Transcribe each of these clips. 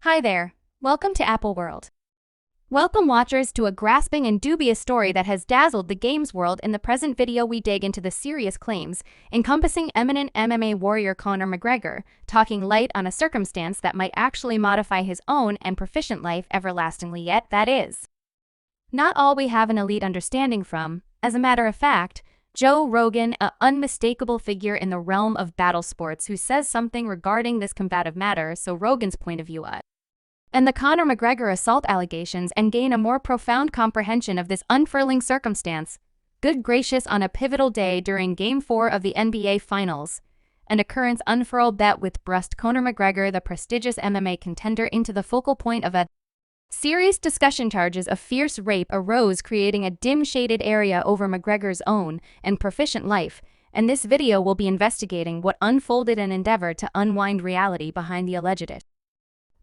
Hi there, welcome to Apple World. Welcome watchers to a grasping and dubious story that has dazzled the games world. In the present video we dig into the serious claims encompassing eminent MMA warrior Conor McGregor, talking light on a circumstance that might actually modify his own and proficient life everlastingly, yet that is not all we have an elite understanding from. As a matter of fact, Joe Rogan, an unmistakable figure in the realm of battle sports who says something regarding this combative matter, so Rogan's point of view and the Conor McGregor assault allegations and gain a more profound comprehension of this unfurling circumstance. Good gracious, on a pivotal day during Game 4 of the NBA Finals, an occurrence unfurled that with thrust Conor McGregor, the prestigious MMA contender, into the focal point of a serious discussion. Charges of fierce rape arose, creating a dim-shaded area over McGregor's own and proficient life, and this video will be investigating what unfolded and endeavor to unwind reality behind the alleged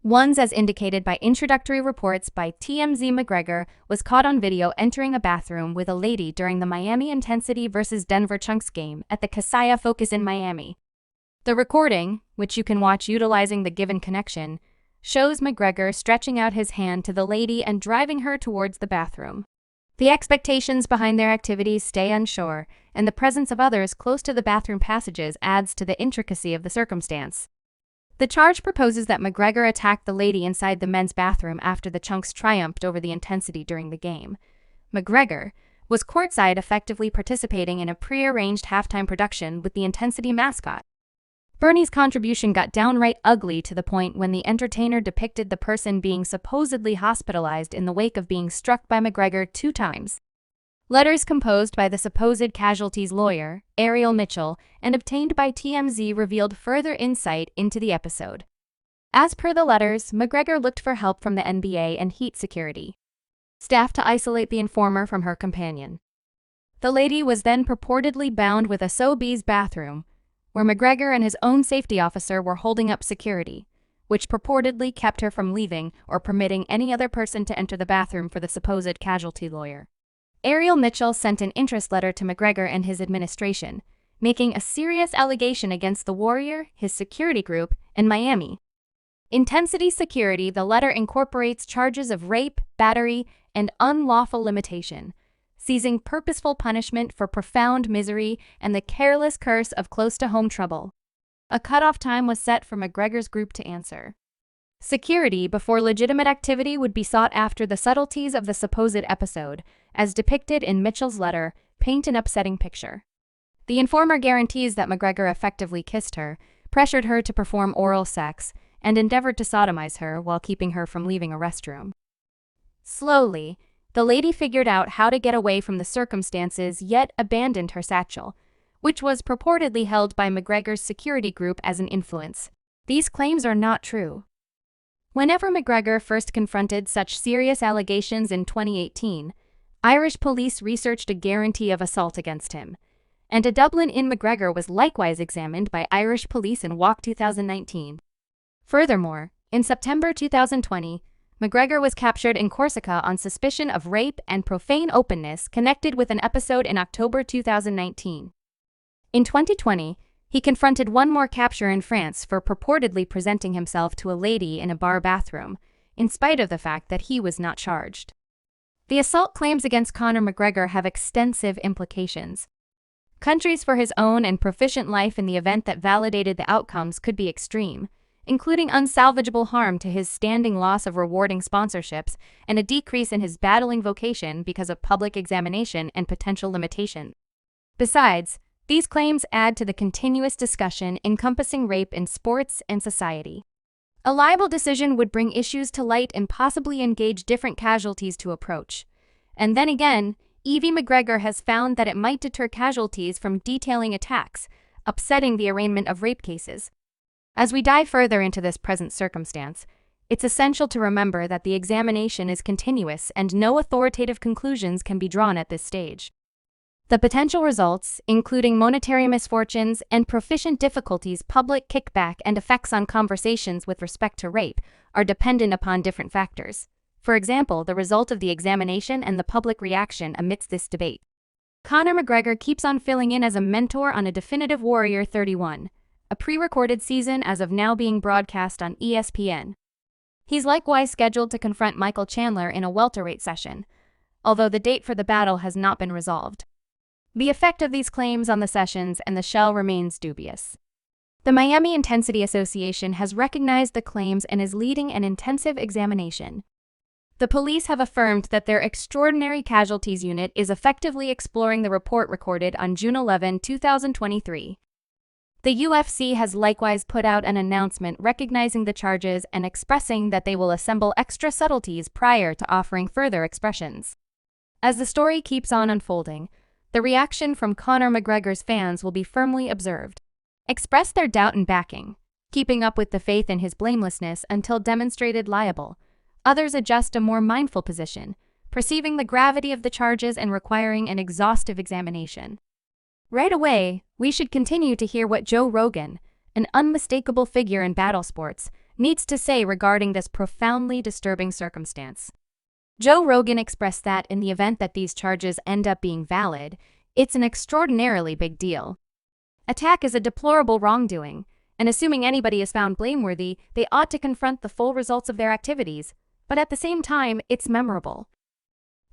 ones. As indicated by introductory reports by TMZ, McGregor was caught on video entering a bathroom with a lady during the Miami Intensity vs. Denver Chunks game at the Casaya Focus in Miami. The recording, which you can watch utilizing the given connection, shows McGregor stretching out his hand to the lady and driving her towards the bathroom. The expectations behind their activities stay unsure, and the presence of others close to the bathroom passages adds to the intricacy of the circumstance. The charge proposes that McGregor attacked the lady inside the men's bathroom after the Chunks triumphed over the Intensity during the game. McGregor was courtside, effectively participating in a pre-arranged halftime production with the Intensity mascot. Bernie's contribution got downright ugly, to the point when the entertainer depicted the person being supposedly hospitalized in the wake of being struck by McGregor 2 times. Letters composed by the supposed casualty's lawyer, Ariel Mitchell, and obtained by TMZ revealed further insight into the episode. As per the letters, McGregor looked for help from the NBA and Heat security staff to isolate the informer from her companion. The lady was then purportedly bound with a SOB's bathroom, where McGregor and his own safety officer were holding up security, which purportedly kept her from leaving or permitting any other person to enter the bathroom for the supposed casualty lawyer. Ariel Mitchell sent an interest letter to McGregor and his administration, making a serious allegation against the Warrior, his security group, and Miami Intensity Security. The letter incorporates charges of rape, battery, and unlawful limitation, seizing purposeful punishment for profound misery, and the careless curse of close-to-home trouble. A cutoff time was set for McGregor's group to answer security before legitimate activity would be sought. After the subtleties of the supposed episode, as depicted in Mitchell's letter, paint an upsetting picture. The informer guarantees that McGregor effectively kissed her, pressured her to perform oral sex, and endeavored to sodomize her while keeping her from leaving a restroom. Slowly, the lady figured out how to get away from the circumstances, yet abandoned her satchel, which was purportedly held by McGregor's security group as an influence. These claims are not true. Whenever McGregor first confronted such serious allegations in 2018, Irish police researched a guarantee of assault against him, and a Dublin in McGregor was likewise examined by Irish police in WOC 2019. Furthermore, in September 2020, McGregor was captured in Corsica on suspicion of rape and profane openness connected with an episode in October 2019. In 2020, he confronted one more capture in France for purportedly presenting himself to a lady in a bar bathroom, in spite of the fact that he was not charged. The assault claims against Conor McGregor have extensive implications. Countries for his own and proficient life in the event that validated the outcomes could be extreme, including unsalvageable harm to his standing, loss of rewarding sponsorships, and a decrease in his battling vocation because of public examination and potential limitation. Besides, these claims add to the continuous discussion encompassing rape in sports and society. A libel decision would bring issues to light and possibly engage different casualties to approach. And then again, Evie McGregor has found that it might deter casualties from detailing attacks, upsetting the arraignment of rape cases. As we dive further into this present circumstance, it's essential to remember that the examination is continuous and no authoritative conclusions can be drawn at this stage. The potential results, including monetary misfortunes and proficient difficulties, public kickback, and effects on conversations with respect to rape, are dependent upon different factors. For example, the result of the examination and the public reaction amidst this debate. Conor McGregor keeps on filling in as a mentor on A Definitive Warrior 31, a pre-recorded season as of now being broadcast on ESPN. He's likewise scheduled to confront Michael Chandler in a welterweight session, although the date for the battle has not been resolved. The effect of these claims on the sessions and the shell remains dubious. The Miami Intensity Association has recognized the claims and is leading an intensive examination. The police have affirmed that their Extraordinary Casualties Unit is effectively exploring the report recorded on June 11, 2023. The UFC has likewise put out an announcement recognizing the charges and expressing that they will assemble extra subtleties prior to offering further expressions. As the story keeps on unfolding, the reaction from Conor McGregor's fans will be firmly observed. Express their doubt and backing, keeping up with the faith in his blamelessness until demonstrated liable. Others adjust a more mindful position, perceiving the gravity of the charges and requiring an exhaustive examination. Right away, we should continue to hear what Joe Rogan, an unmistakable figure in battle sports, needs to say regarding this profoundly disturbing circumstance. Joe Rogan expressed that in the event that these charges end up being valid, it's an extraordinarily big deal. Attack is a deplorable wrongdoing, and assuming anybody is found blameworthy, they ought to confront the full results of their activities, but at the same time, it's memorable.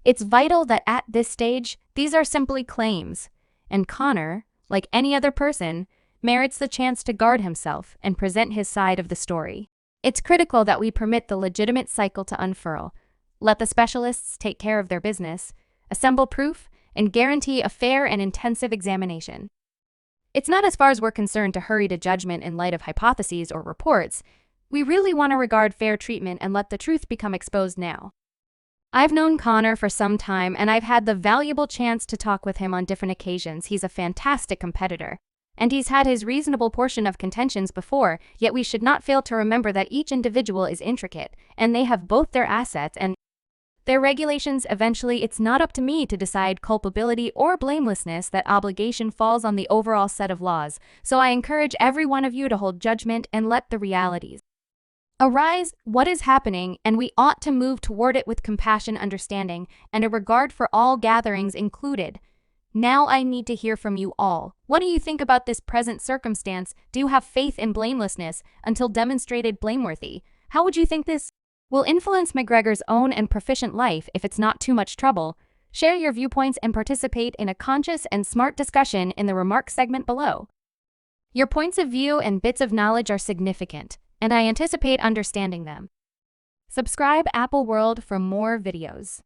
It's vital that at this stage, these are simply claims, and Conor, like any other person, merits the chance to guard himself and present his side of the story. It's critical that we permit the legitimate cycle to unfurl, let the specialists take care of their business, assemble proof, and guarantee a fair and intensive examination. It's not, as far as we're concerned, to hurry to judgment in light of hypotheses or reports. We really want to regard fair treatment and let the truth become exposed now. I've known Conor for some time, and I've had the valuable chance to talk with him on different occasions. He's a fantastic competitor, and he's had his reasonable portion of contentions before, yet we should not fail to remember that each individual is intricate, and they have both their assets and their regulations. Eventually, it's not up to me to decide culpability or blamelessness. That obligation falls on the overall set of laws, so I encourage every one of you to hold judgment and let the realities arise. What is happening, and we ought to move toward it with compassion, understanding, and a regard for all gatherings included. Now I need to hear from you all. What do you think about this present circumstance? Do you have faith in blamelessness until demonstrated blameworthy? How would you think this will influence McGregor's own and proficient life if it's not too much trouble? Share your viewpoints and participate in a conscious and smart discussion in the remarks segment below. Your points of view and bits of knowledge are significant, and I anticipate understanding them. Subscribe Apple World for more videos.